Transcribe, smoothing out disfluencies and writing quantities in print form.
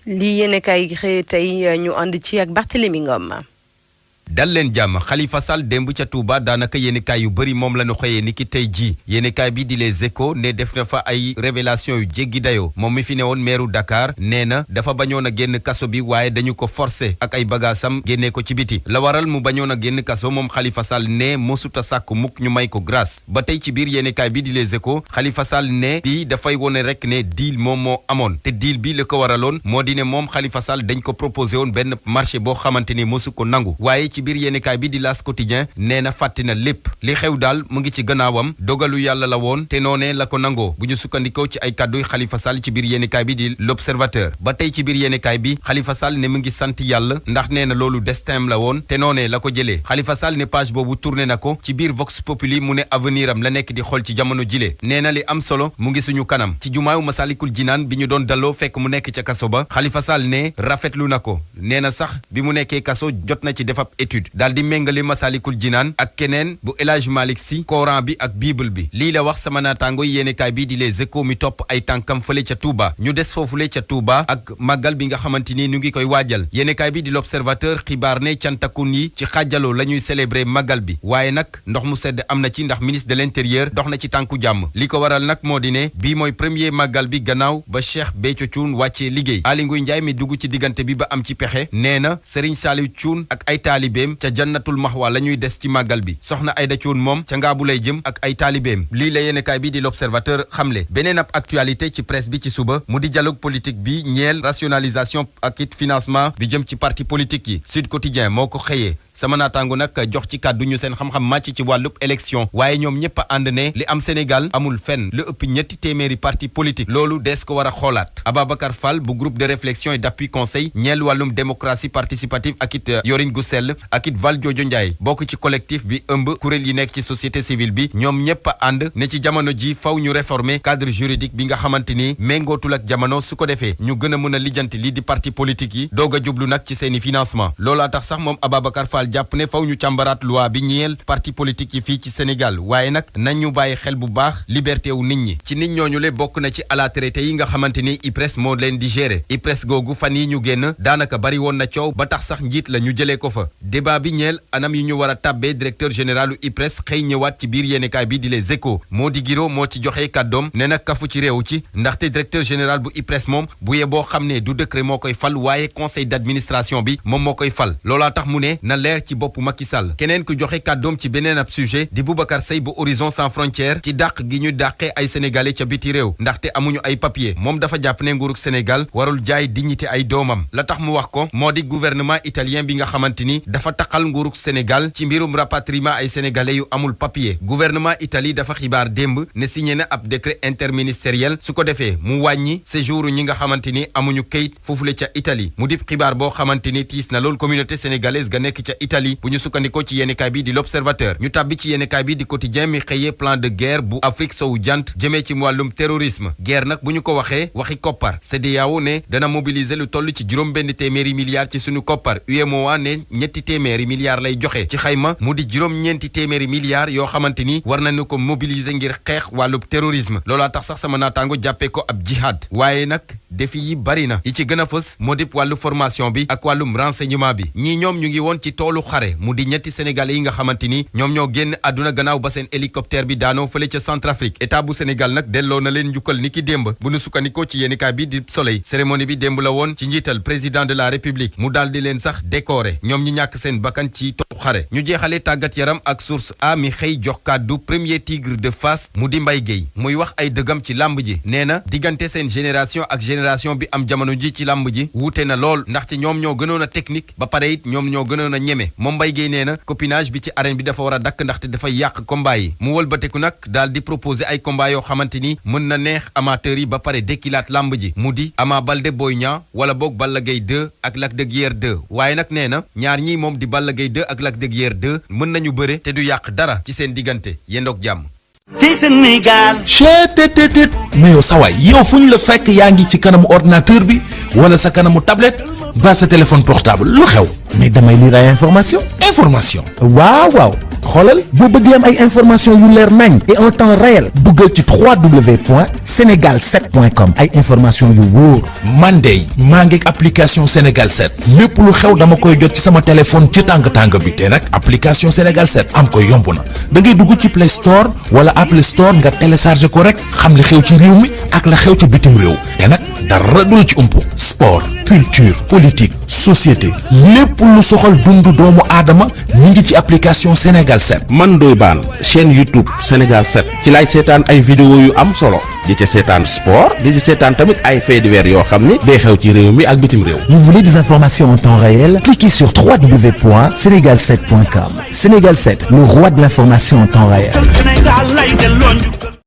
lii yéen kay xëy tey ñu ànd ci ak Barthélémy Ngom. dal leen jàmm Khalifa Sall démb ca Touba daanaka yéenekaay yu bëri moom la ñu xëyee ni ki tey jii yéenekaay bi di Les Échos ne def na fa ay révélation yu jéggi dayoo moom mi fi ne woon meeru Dakar nee na dafa bañoon a génn kaso bi waaye dañu ko forcé ak ay bagaasam génnee ko ci biti la waral mu bañoon a génn kaso moom Khalifa Sall ne mosuta sàkk mukk ñu may ko grâce ba tey ci biir yéenekaay bi di Les Échos Khalifa Sall ne di dafay wone rek ne deal moom moo amoon te deal bi la ko waraloon moo di ne moom Khalifa Sall dañ ko proposé woon benn marché boo xamante ni mosu ko nangu waaye ci biir yéenekaay bi di L'As Quotidien nee na fàtti na lépp li xew daal mu ngi ci gannaawam dogalu yàlla la woon te noonee la ko nangoo bu ñu sukkandikoo ci ay kàdduy Khalifa Sall ci biir yéenekaay bi di L'Observateur ba tey ci biir yéenekaay bi Khalifa Sall ne mu ngi sant yàlla ndax nee na loolu destin la woon te noonee la ko jëlee Khalifa Sall ne page boobu tourné na ko ci biir Vox Populi mu ne avenir am la nekk di xool ci jamono jile nee na li am solo mu ngi suñu kanam ci jumaayu Masalikul Jinaan bi ñu doon dalloo fekk mu nekk ca kaso ba Khalifa Sall ne rafetlu na ko nee na sax bi mu nekkee kaso jot na ci defab étude daal di méngale Masalikul Jinaan ak keneen bu El Hadj Malick Sy Coran bi ak Bible bi lii la wax sama naataango yéenekaay bi di Les Échos mi topp ay tànkam fële ca Touba ñu des foofule ca Touba ak màggal bi nga xamante ni ñu ngi koy waajal yéenekaay bi di L'Observateur xibaar ne cantakun yi ci xaajaloo la ñuy célébrer màggal bi waaye nag ndox mu sedd am na ci ndax ministre de l'Intérieur dox na ci tànku jàmm li ko waral nag moo di ne bii mooy premier màggal bi gannaaw ba Cheikh Béthio Thioune wàccee liggéey Aly Ngouille Ndiaye mi dugg ci diggante bi ba am ci pexe nee na Serigne Saliou Thioune ak ay taalibeem ca jannatul maxwa la ñuy des ci màggal bi soxna Aïda Thioune moom ca ngaabu lay jëm ak ay taalibeem lii la yéenekaay bi di L'Observateur xamle beneen ab actualité ci presse bi ci suba mu di dialogue politique bi ñeel rationalisation ak it financement bi jëm ci parti politique yi Sud Quotidien moo ko xëyee sama naataango nag jox ci kàddu ñu seen xam-xam màcc ci wàllub élection waaye ñoom ñëpp a ànd ne li am Sénégal amul fenn lu ëpp ñetti téeméeri parti politique loolu dees ko war a xoolaat Ababacar Fall bu groupe de réflexion et d'appui conseil ñeel wàllum démocratie participative ak it yorin gu sell ak it Val Jojo Ndiaye bokk ci collectif bi ëmb kuréel yi nekk ci société civile bi ñoom ñëpp a ànd ne ci jamono ji faw ñu réformer cadre juridique bi nga xamante ni méngootul ak jamono su ko defee ñu gën a mën a lijjanti lii di parti politique yi doog a jublu nag ci seeni financement loolaa tax sax moom Ababacar Fall jàpp ne faw ñu càmbaraat loi bi ñeel parti politique yi fii ci Sénégal waaye nag nañu bàyyi xel bu baax liberté wu nit ñi ci nit ñooñu le bokk na ci à la traité yi nga xamante ni IPRES moo leen di gérer IPRES googu fan yi ñu génn daanaka bari woon na coow ba tax sax njiit la ñu jëlee ko fa débat bi ñeel anam yi ñu war a tàbbee directeur général u IPRES xëy ñëwaat ci biir yéenekaay bi di Les Échos Mody Guiro moo ci joxe kàddoom ne nag kafu ci réew ci ndaxte directeur général bu IPRES moom bu yeboo xam ne du décret moo koy fal waaye conseil d'administration bi moom moo koy fal loolaa tax mu ne na leer ci bopp Macky Sall keneen ku joxe kàddoom ci beneen ab sujet di Boubacar Seye bu Horizon Sans Frontières ci dàq gi ñu dàqee ay sénégalais ca biti réew ndaxte amuñu ay papier moom dafa jàpp ne nguurug Sénégal warul jaay dignité ay doomam la tax mu wax ko moo di gouvernement italien bi nga xamante ni dafa taqal nguurug Sénégal ci mbirum rapatriement ay sénégalais yu amul papier gouvernement Italie dafa xibaar démb ne signé na ab décret interministériel su ko defee mu wàññi séjour ñi nga xamante ni amuñu kayit foofule ca Italie mu dib xibaar boo xamante ni tiis na lool communauté sénégalaise ga nekk ca Italie bu ñu sukkandikoo ci yéenekaay bi di L'Observateur ñu tàbbi ci yéenekaay bi di Quotidien mi xëyee plan de guerre bu Afrique sowu jant jëmee ci wàllum terrorisme guerre nag bu ñu ko waxee waxi koppar CEDEAO ne dana mobiliser lu toll ci juróom benn téeméeri milliards ci suñu koppar UEMOA ne ñetti téeméeri milliards lay joxe ci xayma mu di juróom-ñeenti téeméeri milliards yoo xamante ni war nañu ko mobiliser ngir xeex wàllub terrorisme loolaa tax sax sama naataango jàppee ko ab jihad waaye nag défi yi bari na yi ci gën a fës moo di wàllu formation bi ak wàllum renseignement bi ñii ñoom ñu ngi woon ci toolu xare mu di ñetti sénégalais yi nga xamante ni ñoom ñoo génn àdduna gannaaw ba seen hélicoptère bi daanoo fële ca Centrafrique état bu Sénégal nag delloo na leen njukkal ni ki démb bu nu sukkandikoo ci yéenekaay bi di Soleil cérémonie bi démb la woon ci njiital président de la République mu daal di leen sax décoré ñoom ñi ñàkk seen bakkan ci toolu xare ñu jeexale tàggat yaram ak source a mi xëy jox kàddu premier tigre de Fass mu di Mbaye Guèye muy wax ay dëggam ci làmb ji nee na diggante seen génération ak génération bi am jamono ji ci làmb ji wuute na lool ndaxte ñoom ñoo gënoon a technique ba pare it ñoom ñoo gënoon a ñeme moom Mbaye Guèye nee na copinage bi ci arène bi dafa war a dakk ndaxte dafay yàq combat yi mu wëlbateku nag daal di proposer ay combat yoo xamante ni mën na neex amateurs yi ba pare dekkilaat làmb ji mu di Ama Baldé Boy Niang wala boog Balla Gaye 2 ak Lac de Guiers 2 waaye nag nee na ñaar ñii moom di Balla Gaye 2 ak Lac de Guiers 2 mën nañu bëre te du yàq dara ci seen diggante yendoog jàmm ci Sénégal. cheetetetet mais yow sawaay yow fu ñu la fekk yaa ngi ci kanamu ordinateur bi wala sa kanamu tablette ba sa téléphone portable lu xew mais damay lire ay information waaw xoolal boo bëggee am ay information yu leer nañ et en temps réel duggal ci www.senegal7.com ay information yu wóor. man de maa ngi application Sénégal 7 lépp lu xew dama koy jot ci sama téléphone ci tàng bi te nag application Sénégal 7 am ko yomb na da ngay dugg ci Play Store wala Apple Store nga télécharger ko rek xam li xew ci réew mi ak la xew ci bitim réew te nag dara du la ci umpu sport culture politique société lépp lu soxal dundu doomu aadama ñu ngi ci application Sénégal 7. man Ndoye Bane chaîne YouTube Sénégal 7 ci laay seetaan ay vidéo yu am solo di ci seetaan sport di ci seetaan tamit ay faits divers yoo xam ni day xew ci réew mi ak bitim réew. Vous voulez des informations en temps réel? Cliquez sur www.senegal7.com. Sénégal 7, le roi de l'information en temps réel. Sénégal lay delloo